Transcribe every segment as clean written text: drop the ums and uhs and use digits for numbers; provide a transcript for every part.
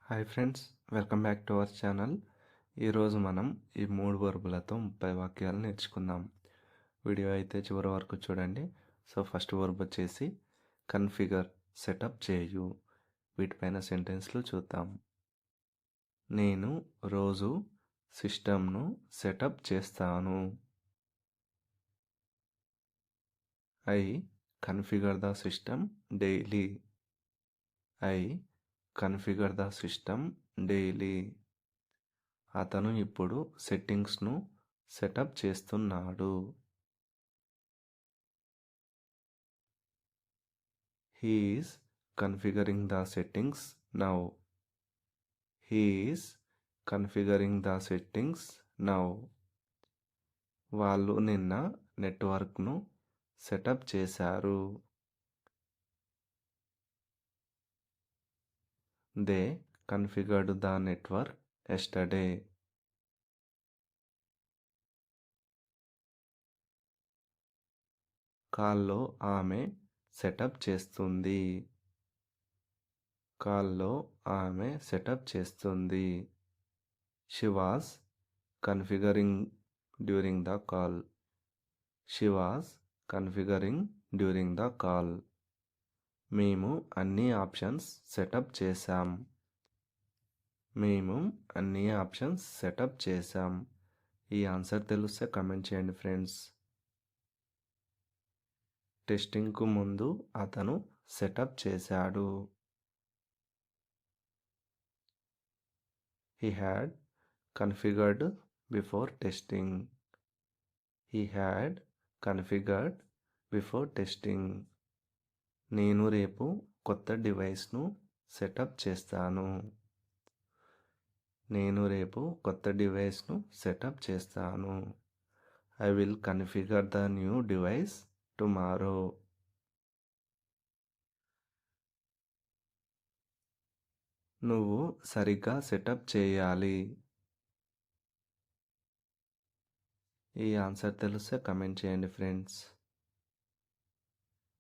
Hi friends, welcome back to our channel. ఈరోజు మనం ఈ 3 వర్బులతో 30 వాక్యాలు నేర్చుకుందాం. వీడియో అయితే చివరి వరకు చూడండి. సో ఫస్ట్ వర్బ్ వచ్చేసి కన్ఫిగర్, సెటప్ చేయు. వీటిపైన సెంటెన్స్లు చూద్దాం. నేను రోజు సిస్టమ్ను సెటప్ చేస్తాను. I configure the system daily. I configure the system daily. అతను ఇప్పుడు సెట్టింగ్స్ను సెటప్ చేస్తున్నాడు. He is configuring the settings now. He is configuring the settings now. వాళ్ళు నిన్న నెట్వర్క్ను సెటప్ చేశారు. They configured the network yesterday. కాల్లో ఆమె సెటప్ చేస్తుంది. కాల్లో ఆమె సెటప్ చేస్తుంది. She was configuring during the call. She was configuring during the call. మేము అన్ని ఆప్షన్స్ సెటప్ చేశాం. మేము అన్ని ఆప్షన్స్ సెటప్ చేశాం. ఈ ఆన్సర్ తెలిస్తే కమెంట్ చేయండి ఫ్రెండ్స్. టెస్టింగ్కు ముందు అతను సెటప్ చేశాడు. He had configured before testing. He had configured before testing. నేను రేపు కొత్త డివైస్ను సెటప్ చేస్తాను. నేను రేపు కొత్త డివైస్ను సెటప్ చేస్తాను. I will configure the new device tomorrow. నువ్వు సరిగ్గా సెటప్ చేయాలి. ఈ ఆన్సర్ తెలిస్తే కమెంట్ చేయండి ఫ్రెండ్స్.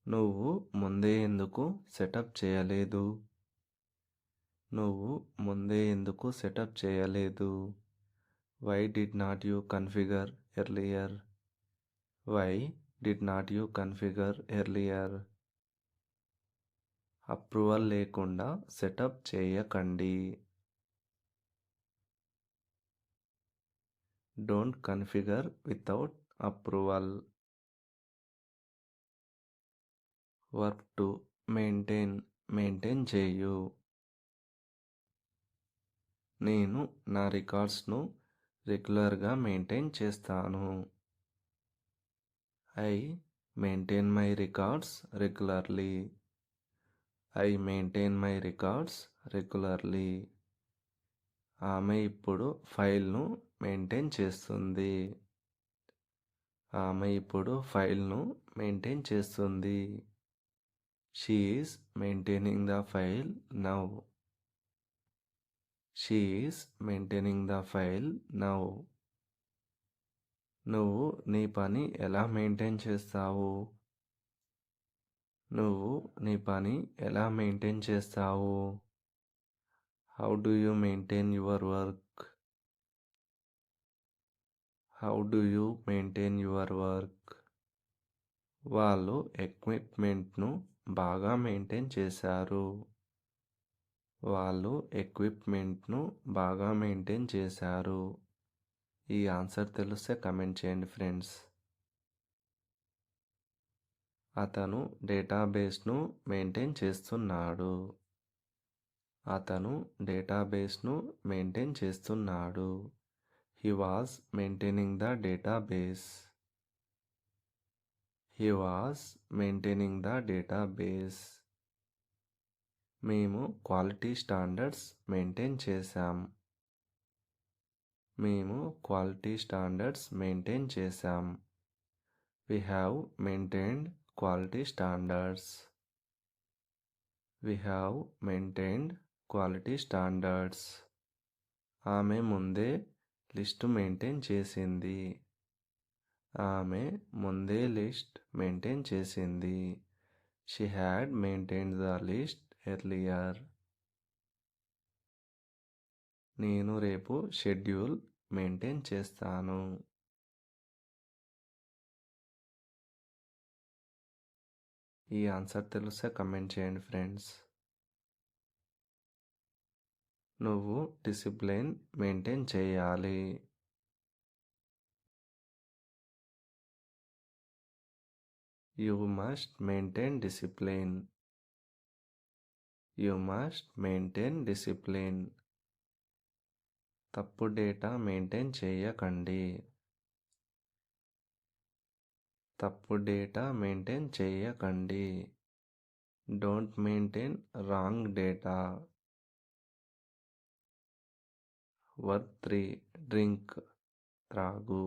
నువ్వు ముందే ఎందుకు సెటప్ చేయలేదు? నువ్వు ముందే ఎందుకు సెటప్ చేయలేదు? Why did not you configure earlier? Why did not you configure earlier? Approval లేకుండా సెటప్ చేయకండి. Don't configure without approval. Verb to maintain, maintain చేయు. నేను నా రికార్డ్స్ను రెగ్యులర్గా మెయింటైన్ చేస్తాను. I maintain my records regularly. I maintain my records regularly. ఆమె ఇప్పుడు ఫైల్ను మెయింటైన్ చేస్తుంది. ఆమె ఇప్పుడు ఫైల్ను మెయింటైన్ చేస్తుంది. She is maintaining the file now. She is maintaining the file now. నువ్వు నీ పని ఎలా మెయింటైన్ చేస్తావు? నువ్వు నీ పని ఎలా మెయింటైన్ చేస్తావు? How do you maintain your work? How do you maintain your work? వాళ్ళు ఎక్విప్మెంట్ను బాగా మెయింటైన్ చేశారు. వాళ్ళు ఎక్విప్మెంట్ను బాగా మెయింటైన్ చేశారు. ఈ ఆన్సర్ తెలిస్తే కమెంట్ చేయండి ఫ్రెండ్స్. అతను డేటాబేస్ను మెయింటైన్ చేస్తున్నాడు. అతను డేటాబేస్ను మెయింటైన్ చేస్తున్నాడు. He was maintaining the database. He was maintaining the database. మేము క్వాలిటీ స్టాండర్డ్స్ మెయింటైన్ చేశాం. మేము క్వాలిటీ స్టాండర్డ్స్ మెయింటైన్ చేశాం. We have maintained quality standards. We have maintained quality standards. ఆమె ముందే లిస్ట్ మెయింటైన్ చేసింది. ఆమె ముందే లిస్ట్ మెయింటైన్ చేసింది. She had maintained the list earlier. నేను రేపు షెడ్యూల్ మెయింటైన్ చేస్తాను. ఈ ఆన్సర్ తెలిస్తే కమెంట్ చేయండి ఫ్రెండ్స్. నువ్వు డిసిప్లిన్ మెయింటైన్ చేయాలి. You must maintain discipline. You must maintain discipline. తప్పు డేటా మెయింటైన్ చేయకండి. తప్పు డేటా మెయింటైన్ చేయకండి. Don't maintain wrong data. Work 3 drink త్రాగు.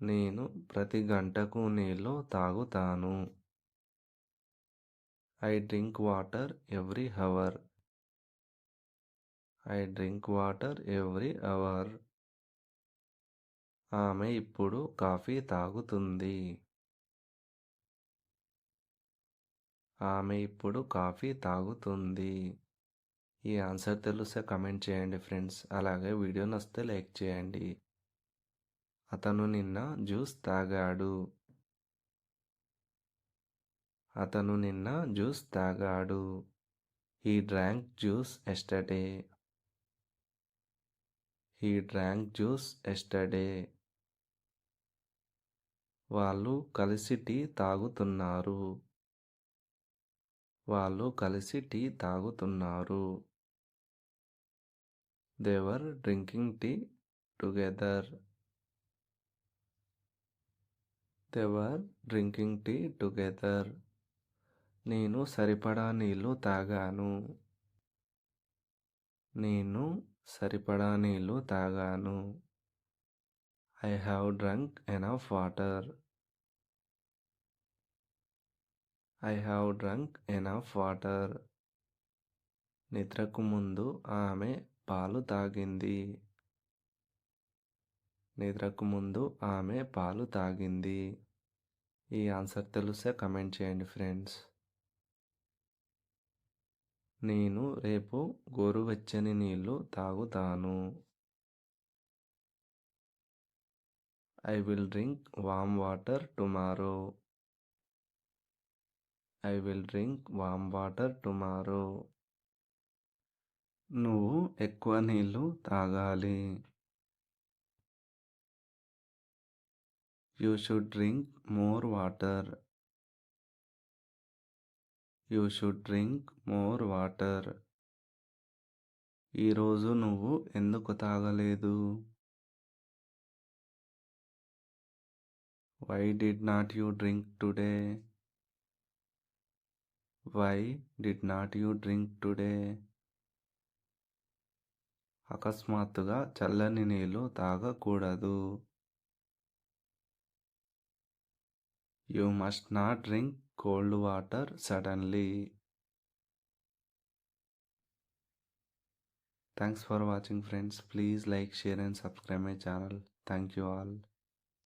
నేను ప్రతి గంటకు నీళ్ళు తాగుతాను. I drink water every hour. I drink water every hour. ఆమె ఇప్పుడు కాఫీ తాగుతుంది. ఆమె ఇప్పుడు కాఫీ తాగుతుంది. ఈ ఆన్సర్ తెలిస్తే కమెంట్ చేయండి ఫ్రెండ్స్. అలాగే వీడియో నచ్చితే లైక్ చేయండి. అతను నిన్న జ్యూస్ తాగాడు. అతను నిన్న జ్యూస్ తాగాడు. He drank juice yesterday. He drank juice yesterday. వాళ్ళు కలిసి టీ తాగుతున్నారు. వాళ్ళు కలిసి టీ తాగుతున్నారు. They were drinking tea together. They were drinking tea together. నేను సరిపడా నీళ్ళు తాగాను. నేను సరిపడా నీళ్ళు తాగాను. I have drunk enough water. I have drunk enough water. నిద్రకు ముందు ఆమె పాలు తాగింది. నిద్రకు ముందు ఆమె పాలు తాగింది. ఈ ఆన్సర్ తెలిస్తే కమెంట్ చేయండి ఫ్రెండ్స్. నేను రేపు గోరువెచ్చని నీళ్ళు తాగుతాను. I will drink warm water tomorrow. I will drink warm water tomorrow. నువ్వు ఎక్కువ నీళ్ళు తాగాలి. You should drink more water. You should drink more water. ఈరోజు నువ్వు ఎందుకు తాగలేదు? Why did not you drink today? Why did not you drink today? అకస్మాత్తుగా చల్లని నీళ్ళు తాగకూడదు. You must not drink cold water suddenly. Thanks for watching friends. Please like, share and subscribe my channel. Thank you all.